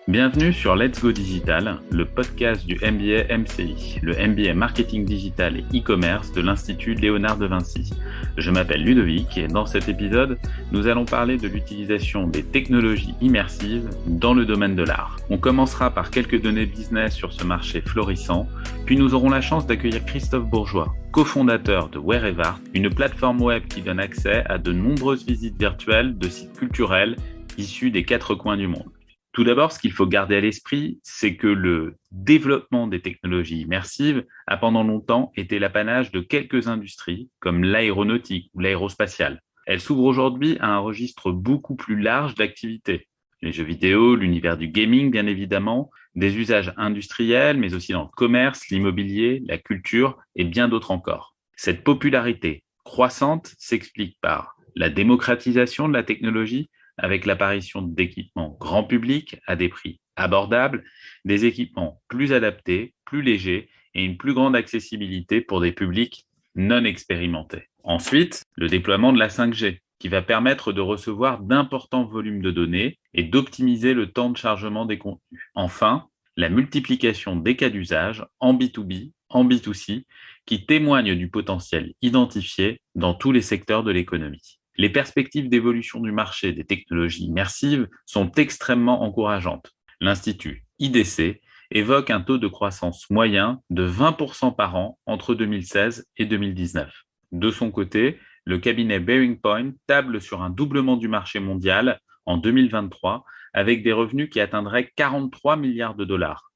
Bienvenue sur Let's Go Digital, le podcast du MBA MCI, le MBA Marketing Digital et E-Commerce de l'Institut Léonard de Vinci. Je m'appelle Ludovic et dans cet épisode, nous allons parler de l'utilisation des technologies immersives dans le domaine de l'art. On commencera par quelques données business sur ce marché florissant, puis nous aurons la chance d'accueillir Christophe Bourgeois, cofondateur de Wherevart, une plateforme web qui donne accès à de nombreuses visites virtuelles de sites culturels issus des 4 coins du monde. Tout d'abord, ce qu'il faut garder à l'esprit, c'est que le développement des technologies immersives a pendant longtemps été l'apanage de quelques industries, comme l'aéronautique ou l'aérospatiale. Elle s'ouvre aujourd'hui à un registre beaucoup plus large d'activités. Les jeux vidéo, l'univers du gaming, bien évidemment, des usages industriels, mais aussi dans le commerce, l'immobilier, la culture et bien d'autres encore. Cette popularité croissante s'explique par la démocratisation de la technologie, avec l'apparition d'équipements grand public à des prix abordables, des équipements plus adaptés, plus légers et une plus grande accessibilité pour des publics non expérimentés. Ensuite, le déploiement de la 5G, qui va permettre de recevoir d'importants volumes de données et d'optimiser le temps de chargement des contenus. Enfin, la multiplication des cas d'usage en B2B, en B2C, qui témoignent du potentiel identifié dans tous les secteurs de l'économie. Les perspectives d'évolution du marché des technologies immersives sont extrêmement encourageantes. L'Institut IDC évoque un taux de croissance moyen de 20% par an entre 2016 et 2019. De son côté, le cabinet Bearing Point table sur un doublement du marché mondial en 2023 avec des revenus qui atteindraient 43 milliards de dollars.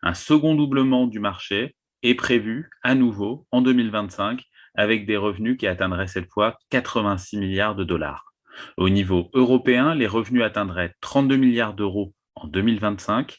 Un second doublement du marché est prévu à nouveau en 2025 avec des revenus qui atteindraient cette fois 86 milliards de dollars. Au niveau européen, les revenus atteindraient 32 milliards d'euros en 2025,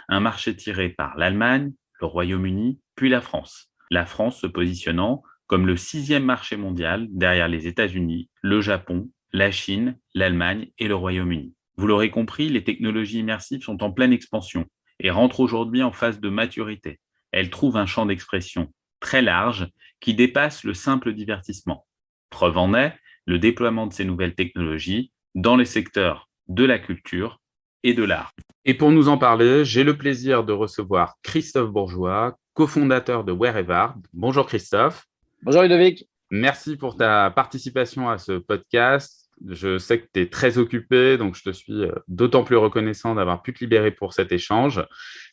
un marché tiré par l'Allemagne, le Royaume-Uni, puis la France. La France se positionnant comme le 6e marché mondial derrière les États-Unis, le Japon, la Chine, l'Allemagne et le Royaume-Uni. Vous l'aurez compris, les technologies immersives sont en pleine expansion et rentrent aujourd'hui en phase de maturité. Elles trouvent un champ d'expression très large qui dépasse le simple divertissement. Preuve en est le déploiement de ces nouvelles technologies dans les secteurs de la culture et de l'art. Et pour nous en parler, j'ai le plaisir de recevoir Christophe Bourgeois, cofondateur de Wherevart. Bonjour Christophe. Bonjour Ludovic. Merci pour ta participation à ce podcast. Je sais que tu es très occupé, donc je te suis d'autant plus reconnaissant d'avoir pu te libérer pour cet échange.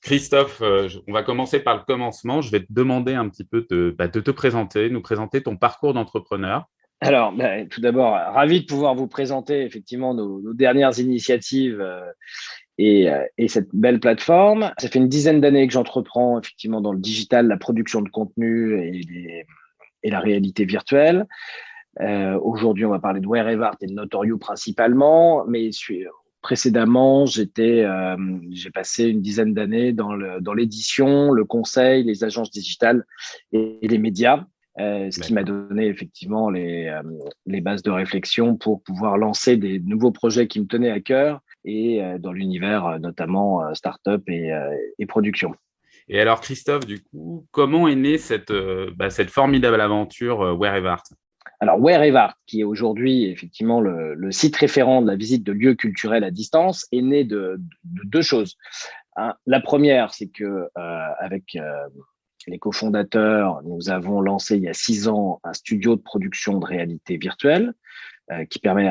Christophe, on va commencer par le commencement. Je vais te demander un petit peu de te présenter, nous présenter ton parcours d'entrepreneur. Alors, tout d'abord, ravi de pouvoir vous présenter effectivement nos dernières initiatives et cette belle plateforme. Ça fait une dizaine d'années que j'entreprends effectivement dans le digital, la production de contenu et la réalité virtuelle. Aujourd'hui, on va parler de Wherevart et de Notorio principalement, mais précédemment, j'ai passé une dizaine d'années dans l'édition, le conseil, les agences digitales et les médias. Ce qui m'a donné effectivement les bases de réflexion pour pouvoir lancer des nouveaux projets qui me tenaient à cœur et dans l'univers notamment start-up et production. Et alors Christophe, du coup, comment est née cette formidable aventure Wherevart ? Alors, Wherevart, qui est aujourd'hui effectivement le site référent de la visite de lieux culturels à distance, est né de deux choses. La première, c'est que avec les cofondateurs, nous avons lancé il y a 6 ans un studio de production de réalité virtuelle qui permet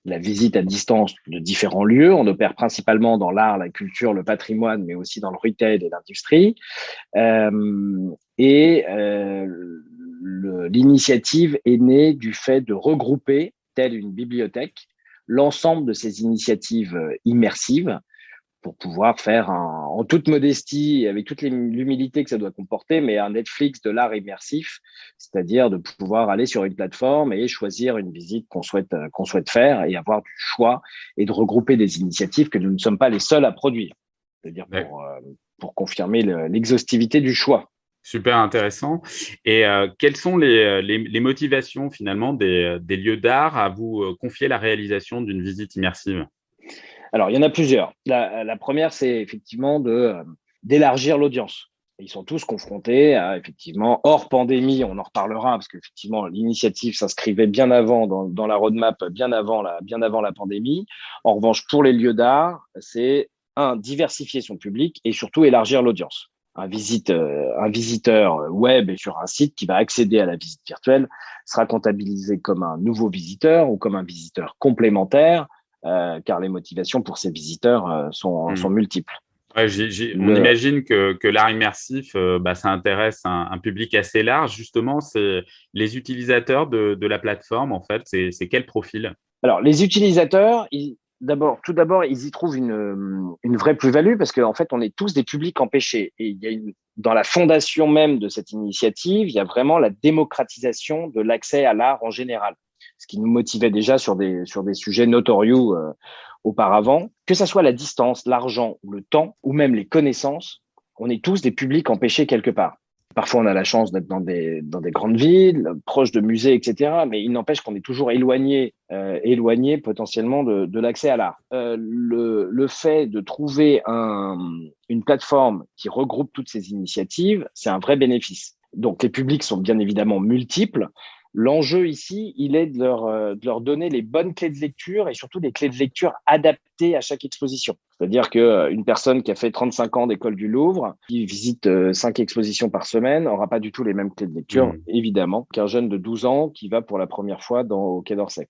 la visite à distance de différents lieux. On opère principalement dans l'art, la culture, le patrimoine, mais aussi dans le retail et l'industrie. L'initiative est née du fait de regrouper, telle une bibliothèque, l'ensemble de ces initiatives immersives pour pouvoir faire en toute modestie et avec toute l'humilité que ça doit comporter, mais un Netflix de l'art immersif, c'est-à-dire de pouvoir aller sur une plateforme et choisir une visite qu'on souhaite faire et avoir du choix et de regrouper des initiatives que nous ne sommes pas les seuls à produire. C'est-à-dire pour confirmer l'exhaustivité du choix. Super intéressant. Et quelles sont les motivations finalement des lieux d'art à vous confier la réalisation d'une visite immersive ? Alors, il y en a plusieurs. La première, c'est effectivement d'élargir l'audience. Ils sont tous confrontés à, effectivement, hors pandémie, on en reparlera, parce qu'effectivement, l'initiative s'inscrivait bien avant dans la roadmap, bien avant la pandémie. En revanche, pour les lieux d'art, c'est diversifier son public et surtout élargir l'audience. Un visiteur web sur un site qui va accéder à la visite virtuelle sera comptabilisé comme un nouveau visiteur ou comme un visiteur complémentaire, car les motivations pour ces visiteurs sont multiples. Ouais, on imagine que l'art immersif, ça intéresse un public assez large. Justement, c'est les utilisateurs de la plateforme, en fait, c'est quel profil? Alors, les utilisateurs, tout d'abord, ils y trouvent une vraie plus-value parce qu'en fait, on est tous des publics empêchés. Et il y a dans la fondation même de cette initiative, il y a vraiment la démocratisation de l'accès à l'art en général, ce qui nous motivait déjà sur des sujets notorious auparavant. Que ça soit la distance, l'argent ou le temps, ou même les connaissances, on est tous des publics empêchés quelque part. Parfois, on a la chance d'être dans des grandes villes, proches de musées, etc. Mais il n'empêche qu'on est toujours éloigné potentiellement de l'accès à l'art. Le fait de trouver une plateforme qui regroupe toutes ces initiatives, c'est un vrai bénéfice. Donc, les publics sont bien évidemment multiples. L'enjeu ici, il est de leur donner les bonnes clés de lecture et surtout des clés de lecture adaptées à chaque exposition. C'est-à-dire qu'une personne qui a fait 35 ans d'école du Louvre, qui visite 5 expositions par semaine, n'aura pas du tout les mêmes clés de lecture, évidemment, qu'un jeune de 12 ans qui va pour la première fois au Quai d'Orsay.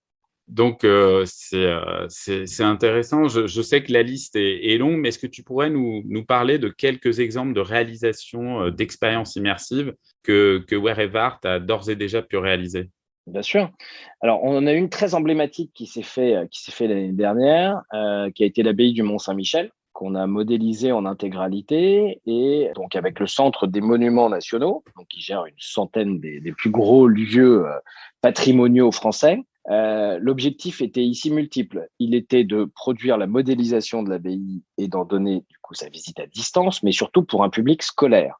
Donc, c'est intéressant. Je sais que la liste est longue, mais est-ce que tu pourrais nous parler de quelques exemples de réalisation d'expériences immersives que Wherevart a d'ores et déjà pu réaliser? Bien sûr. Alors, on en a une très emblématique qui s'est fait l'année dernière, qui a été l'abbaye du Mont-Saint-Michel, qu'on a modélisé en intégralité, et donc avec le Centre des Monuments Nationaux, donc qui gère une centaine des plus gros lieux patrimoniaux français. L'objectif était ici multiple. Il était de produire la modélisation de l'abbaye et d'en donner du coup sa visite à distance, mais surtout pour un public scolaire.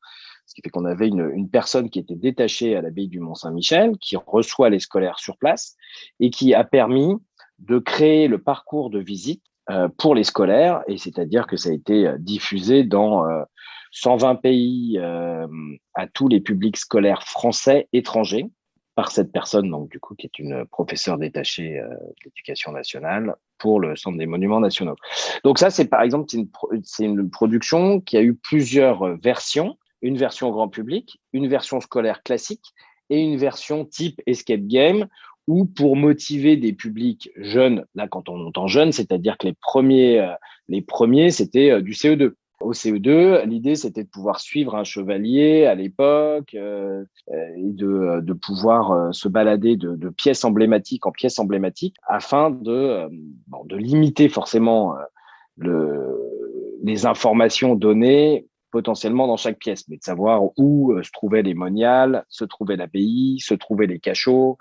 Ce qui fait qu'on avait une personne qui était détachée à l'abbaye du Mont-Saint-Michel, qui reçoit les scolaires sur place et qui a permis de créer le parcours de visite pour les scolaires. Et c'est-à-dire que ça a été diffusé dans 120 pays à tous les publics scolaires français, étrangers, par cette personne, donc du coup, qui est une professeure détachée de l'Éducation nationale pour le Centre des Monuments Nationaux. Donc ça, c'est par exemple, c'est une production qui a eu plusieurs versions. Une version grand public, une version scolaire classique et une version type escape game où pour motiver des publics jeunes, là quand on entend jeune, c'est-à-dire que les premiers c'était du CE2. Au CE2, l'idée c'était de pouvoir suivre un chevalier à l'époque et de pouvoir se balader de pièce emblématique en pièce emblématique afin de limiter forcément les informations données potentiellement dans chaque pièce, mais de savoir où se trouvaient les moniales, se trouvait l'abbaye, se trouvaient les cachots,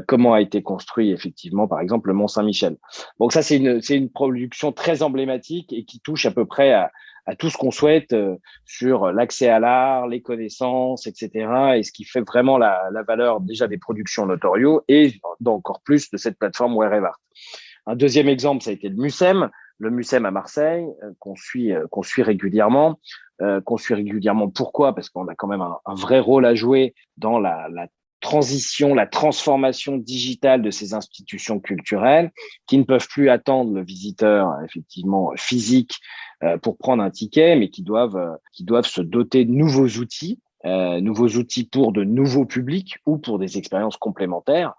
comment a été construit effectivement, par exemple, le Mont-Saint-Michel. Donc ça, c'est une production très emblématique et qui touche à peu près à tout ce qu'on souhaite sur l'accès à l'art, les connaissances, etc. Et ce qui fait vraiment la valeur déjà des productions notoriaux et encore plus de cette plateforme Wherevart. Un deuxième exemple, ça a été le MUSEM. Le MUSEM à Marseille, qu'on suit régulièrement. Pourquoi? Parce qu'on a quand même un vrai rôle à jouer dans la transition, la transformation digitale de ces institutions culturelles qui ne peuvent plus attendre le visiteur effectivement physique pour prendre un ticket, mais qui doivent se doter de nouveaux outils pour de nouveaux publics ou pour des expériences complémentaires,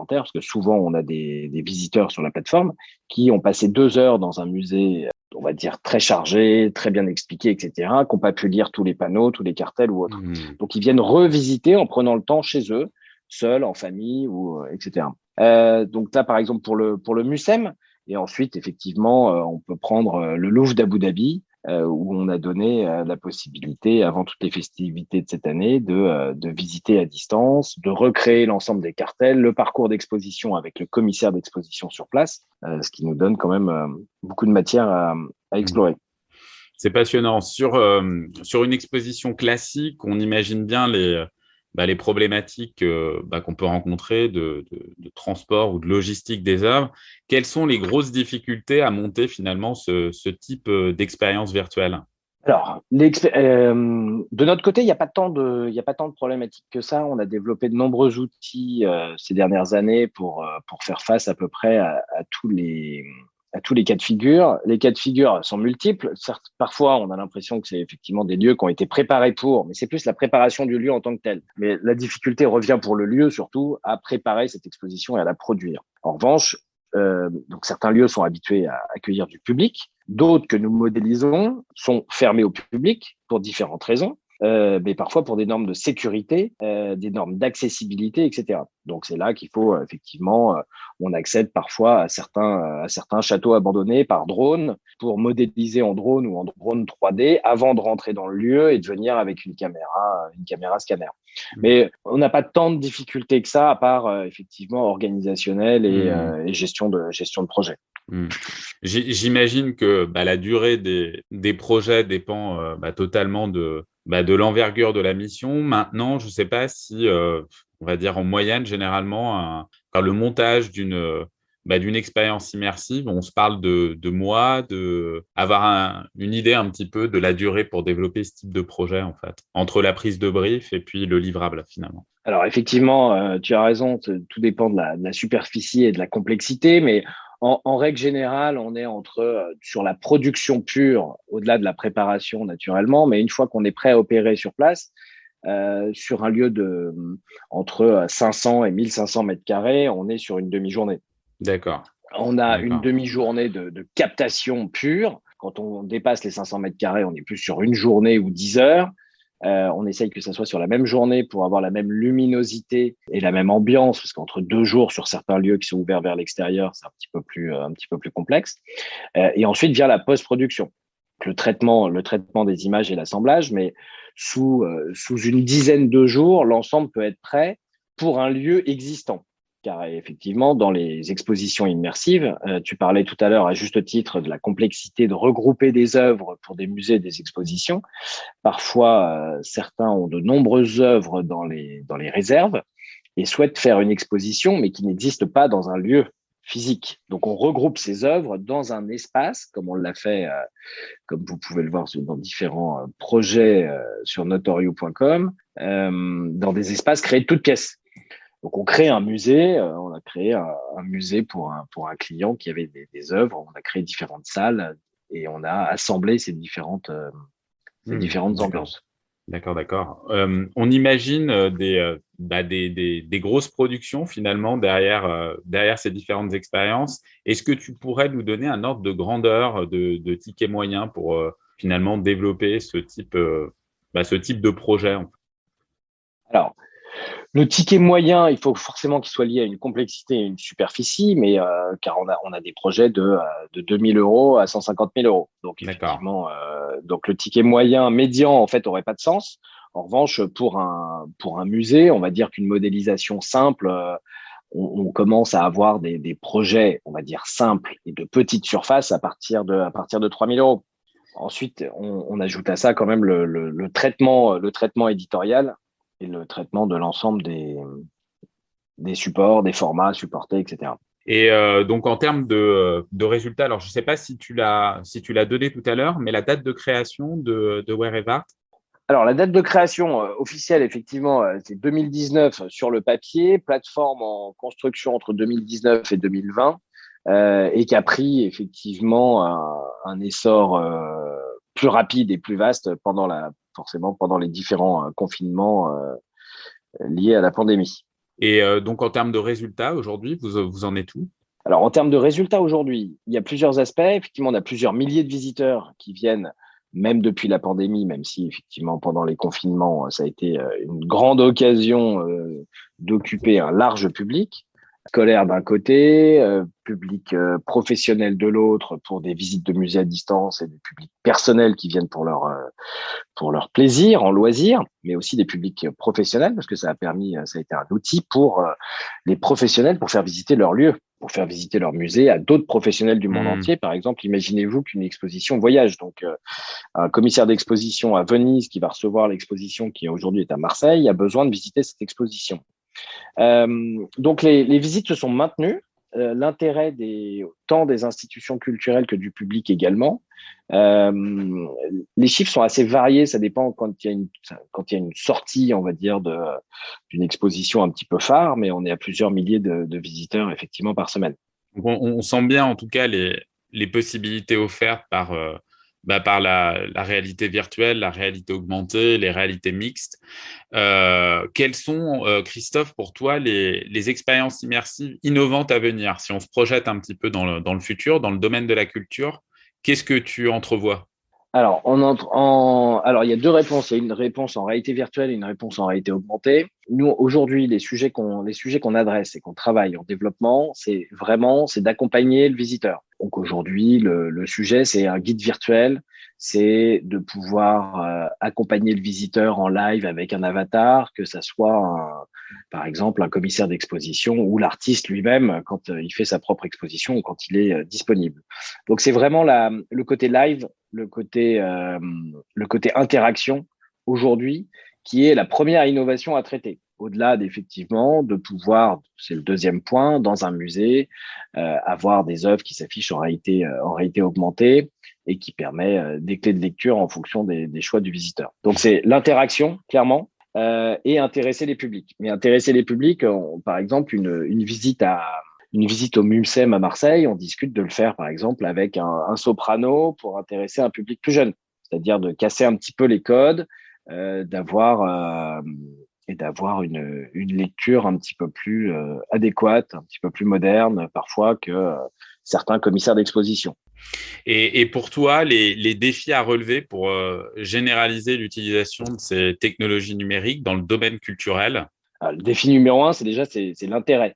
parce que souvent on a des visiteurs sur la plateforme qui ont passé 2 heures dans un musée, on va dire très chargé, très bien expliqué, etc., qui n'ont pas pu lire tous les panneaux, tous les cartels ou autres. Donc ils viennent revisiter en prenant le temps chez eux, seuls, en famille, ou etc. Donc là, par exemple, pour le MUSEM, et ensuite, effectivement, on peut prendre le Louvre d'Abu Dhabi, où on a donné la possibilité, avant toutes les festivités de cette année, de visiter à distance, de recréer l'ensemble des cartels, le parcours d'exposition avec le commissaire d'exposition sur place, ce qui nous donne quand même beaucoup de matière à explorer. C'est passionnant. Sur une exposition classique, on imagine bien les problématiques qu'on peut rencontrer de transport ou de logistique des œuvres. Quelles sont les grosses difficultés à monter finalement ce type d'expérience virtuelle? Alors, de notre côté, il n'y a pas tant de problématiques que ça. On a développé de nombreux outils ces dernières années pour faire face à peu près à à tous les cas de figure. Les cas de figure sont multiples. Certes, parfois, on a l'impression que c'est effectivement des lieux qui ont été préparés pour, mais c'est plus la préparation du lieu en tant que tel. Mais la difficulté revient pour le lieu, surtout, à préparer cette exposition et à la produire. En revanche, donc certains lieux sont habitués à accueillir du public. D'autres que nous modélisons sont fermés au public pour différentes raisons. Mais parfois pour des normes de sécurité, des normes d'accessibilité, etc. Donc c'est là qu'il faut effectivement, on accède parfois à certains châteaux abandonnés par drone pour modéliser en drone ou en drone 3D avant de rentrer dans le lieu et de venir avec une caméra scanner. Mais on n'a pas tant de difficultés que ça, à part effectivement organisationnel et gestion de projet. J'imagine que la durée des projets dépend totalement de l'envergure de la mission. Maintenant, je ne sais pas si, on va dire en moyenne, généralement, le montage d'une expérience immersive, on se parle de mois, avoir une idée un petit peu de la durée pour développer ce type de projet, en fait, entre la prise de brief et puis le livrable, finalement. Alors effectivement, tu as raison, tout dépend de la superficie et de la complexité, mais en règle générale, on est sur la production pure, au-delà de la préparation naturellement, mais une fois qu'on est prêt à opérer sur place, sur un lieu entre 500 et 1500 mètres carrés, on est sur une demi-journée. D'accord. On a une demi-journée de captation pure. Quand on dépasse les 500 mètres carrés, on est plus sur une journée ou 10 heures. On essaye que ça soit sur la même journée pour avoir la même luminosité et la même ambiance, parce qu'entre 2 jours sur certains lieux qui sont ouverts vers l'extérieur, c'est un petit peu plus complexe. Et ensuite vient la post-production, le traitement des images et l'assemblage, mais sous une dizaine de jours, l'ensemble peut être prêt pour un lieu existant. Car effectivement, dans les expositions immersives, tu parlais tout à l'heure à juste titre de la complexité de regrouper des œuvres pour des musées et des expositions. Parfois, certains ont de nombreuses œuvres dans les réserves et souhaitent faire une exposition, mais qui n'existe pas dans un lieu physique. Donc, on regroupe ces œuvres dans un espace, comme on l'a fait, comme vous pouvez le voir dans différents projets sur notorio.com, dans des espaces créés de toutes pièces. Donc, on crée un musée. On a créé un musée pour un client qui avait des œuvres. On a créé différentes salles et on a assemblé ces différentes ambiances. D'accord. On imagine des grosses productions finalement derrière ces différentes expériences. Est-ce que tu pourrais nous donner un ordre de grandeur de tickets moyens pour finalement développer ce type de projet? Alors, le ticket moyen, il faut forcément qu'il soit lié à une complexité et une superficie, mais car on a des projets de 2 000 euros à 150 000 euros. Donc effectivement, donc le ticket moyen médian en fait aurait pas de sens. En revanche, pour un musée, on va dire qu'une modélisation simple, on commence à avoir des projets, on va dire simples et de petite surface à partir de 3 000 euros. Ensuite, on ajoute à ça quand même le traitement éditorial et le traitement de l'ensemble des supports, des formats supportés, etc. Et donc, en termes de résultats, alors je ne sais pas si tu l'as donné tout à l'heure, mais la date de création de Wherever Art? Alors, la date de création officielle, effectivement, c'est 2019 sur le papier, plateforme en construction entre 2019 et 2020, et qui a pris effectivement un essor plus rapide et plus vaste forcément pendant les différents confinements liés à la pandémie. Et donc, en termes de résultats, aujourd'hui, vous en êtes où? Alors, en termes de résultats aujourd'hui, il y a plusieurs aspects. Effectivement, on a plusieurs milliers de visiteurs qui viennent, même depuis la pandémie, même si effectivement, pendant les confinements, ça a été une grande occasion d'occuper un large public. Scolaire d'un côté, public professionnel de l'autre pour des visites de musées à distance et des publics personnels qui viennent pour leur plaisir, en loisir, mais aussi des publics professionnels parce que ça a été un outil pour les professionnels pour faire visiter leur lieu, pour faire visiter leur musée à d'autres professionnels du monde entier. Par exemple, imaginez-vous qu'une exposition voyage. Donc, un commissaire d'exposition à Venise qui va recevoir l'exposition qui aujourd'hui est à Marseille a besoin de visiter cette exposition. Donc les visites se sont maintenues, l'intérêt tant des institutions culturelles que du public également. Les chiffres sont assez variés, ça dépend quand il y a une sortie, on va dire, d'une exposition un petit peu phare, mais on est à plusieurs milliers de visiteurs effectivement par semaine. Donc on sent bien en tout cas les les possibilités offertes par la réalité virtuelle, la réalité augmentée, les réalités mixtes. Quelles sont, Christophe, pour toi, les expériences immersives innovantes à venir? Si on se projette un petit peu dans le futur, dans le domaine de la culture, qu'est-ce que tu entrevois? Alors, alors, il y a deux réponses. Il y a une réponse en réalité virtuelle et une réponse en réalité augmentée. Nous, aujourd'hui, les sujets qu'on adresse et qu'on travaille en développement, c'est d'accompagner le visiteur. Donc, aujourd'hui, le sujet, c'est un guide virtuel. C'est de pouvoir accompagner le visiteur en live avec un avatar, que ça soit par exemple, un commissaire d'exposition ou l'artiste lui-même quand il fait sa propre exposition ou quand il est disponible. Donc, c'est vraiment le côté live, le côté interaction aujourd'hui qui est la première innovation à traiter. Au-delà d'effectivement de pouvoir, c'est le deuxième point, dans un musée, avoir des œuvres qui s'affichent en réalité augmentée et qui permet des clés de lecture en fonction des choix du visiteur. Donc c'est l'interaction, clairement, et intéresser les publics. Mais intéresser les publics, par exemple, une visite au MUMSEM à Marseille, on discute de le faire, par exemple, avec un soprano pour intéresser un public plus jeune. C'est-à-dire de casser un petit peu les codes, d'avoir une lecture un petit peu plus adéquate, un petit peu plus moderne, parfois, que certains commissaires d'exposition. Et pour toi, les défis à relever pour généraliser l'utilisation de ces technologies numériques dans le domaine culturel? Le défi numéro un, c'est l'intérêt.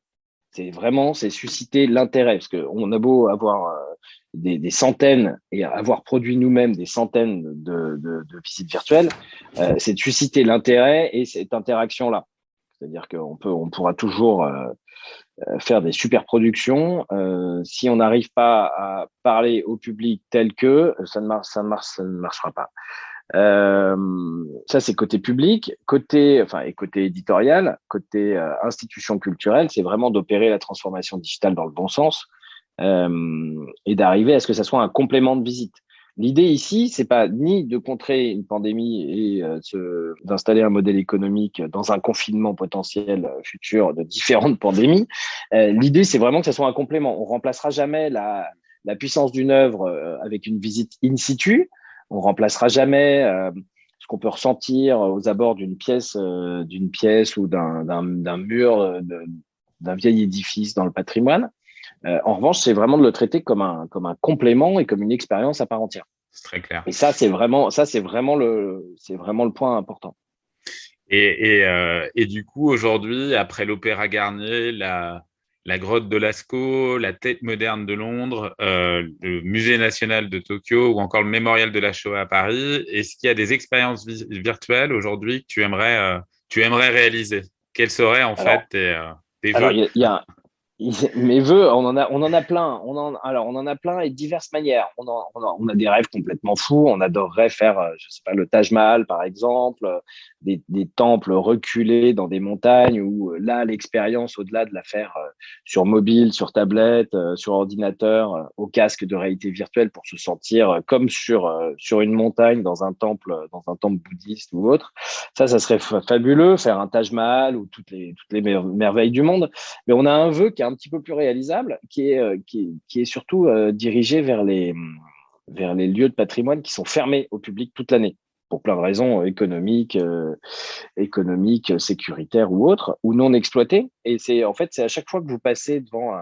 C'est susciter l'intérêt, parce qu'on a beau avoir des centaines et avoir produit nous-mêmes des centaines de visites virtuelles, c'est de susciter l'intérêt et cette interaction-là. C'est-à-dire on pourra toujours faire des super productions. Si on n'arrive pas à parler au public tel que, ça ne marchera pas. Ça, c'est côté public. Côté éditorial, côté institution culturelle, c'est vraiment d'opérer la transformation digitale dans le bon sens et d'arriver à ce que ça soit un complément de visite. L'idée ici, c'est pas ni de contrer une pandémie et d'installer un modèle économique dans un confinement potentiel futur de différentes pandémies. L'idée, c'est vraiment que ça soit un complément. On remplacera jamais la puissance d'une œuvre avec une visite in situ. On remplacera jamais ce qu'on peut ressentir aux abords d'une pièce ou d'un mur, d'un vieil édifice dans le patrimoine. En revanche, c'est vraiment de le traiter comme un complément et comme une expérience à part entière. C'est très clair. Et ça, c'est vraiment le point important. Et du coup, aujourd'hui, après l'Opéra Garnier, la grotte de Lascaux, la Tate moderne de Londres, le Musée national de Tokyo ou encore le Mémorial de la Shoah à Paris, est-ce qu'il y a des expériences virtuelles aujourd'hui que tu aimerais réaliser? Quels seraient en fait tes alors, vœux? il y a mes vœux, on en a plein. On en a plein et de diverses manières. On a des rêves complètement fous. On adorerait faire, je sais pas, le Taj Mahal, par exemple, des temples reculés dans des montagnes où là, l'expérience, au-delà de la faire sur mobile, sur tablette, sur ordinateur, au casque de réalité virtuelle pour se sentir comme sur une montagne dans un temple bouddhiste ou autre. Ça serait fabuleux, faire un Taj Mahal ou toutes les merveilles du monde. Mais on a un vœu qui est un petit peu plus réalisable, qui est surtout dirigé vers les lieux de patrimoine qui sont fermés au public toute l'année, pour plein de raisons économiques, sécuritaires ou autres, ou non exploités. Et c'est à chaque fois que vous passez devant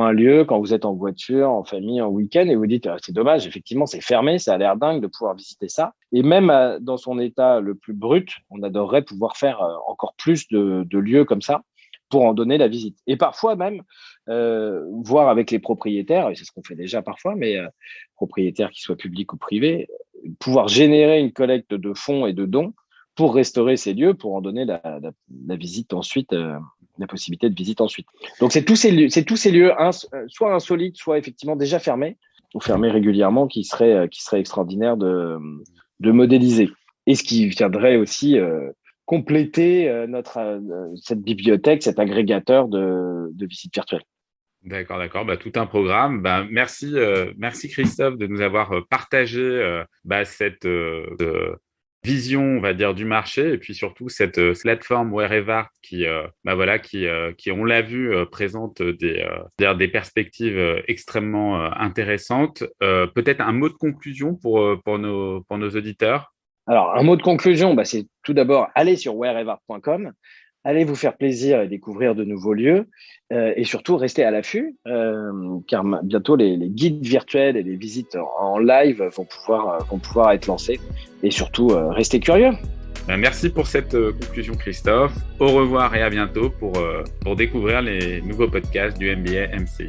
un lieu, quand vous êtes en voiture, en famille, en week-end, et vous dites c'est dommage, effectivement, c'est fermé, ça a l'air dingue de pouvoir visiter ça. Et même dans son état le plus brut, on adorerait pouvoir faire encore plus de lieux comme ça pour en donner la visite. Et parfois même, voir avec les propriétaires, et c'est ce qu'on fait déjà parfois, mais propriétaires qui soient publics ou privés, pouvoir générer une collecte de fonds et de dons pour restaurer ces lieux, pour en donner la visite ensuite, la possibilité de visite ensuite. Donc c'est tous ces lieux soit insolites, soit effectivement déjà fermés, ou fermés régulièrement, qui seraient extraordinaires de modéliser. Et ce qui viendrait aussi compléter cette bibliothèque, cet agrégateur de visites virtuelles. D'accord. Bah, tout un programme. Bah, merci Christophe de nous avoir partagé vision, on va dire, du marché, et puis surtout cette plateforme Wherevart qui, on l'a vu, présente des perspectives extrêmement intéressantes. Peut-être un mot de conclusion pour nos auditeurs. Alors, un mot de conclusion, c'est tout d'abord aller sur wherevart.com, allez vous faire plaisir et découvrir de nouveaux lieux, et surtout rester à l'affût, car bientôt les guides virtuels et les visites en live vont pouvoir être lancés, et surtout rester curieux. Merci pour cette conclusion, Christophe. Au revoir et à bientôt pour découvrir les nouveaux podcasts du MBA MCI.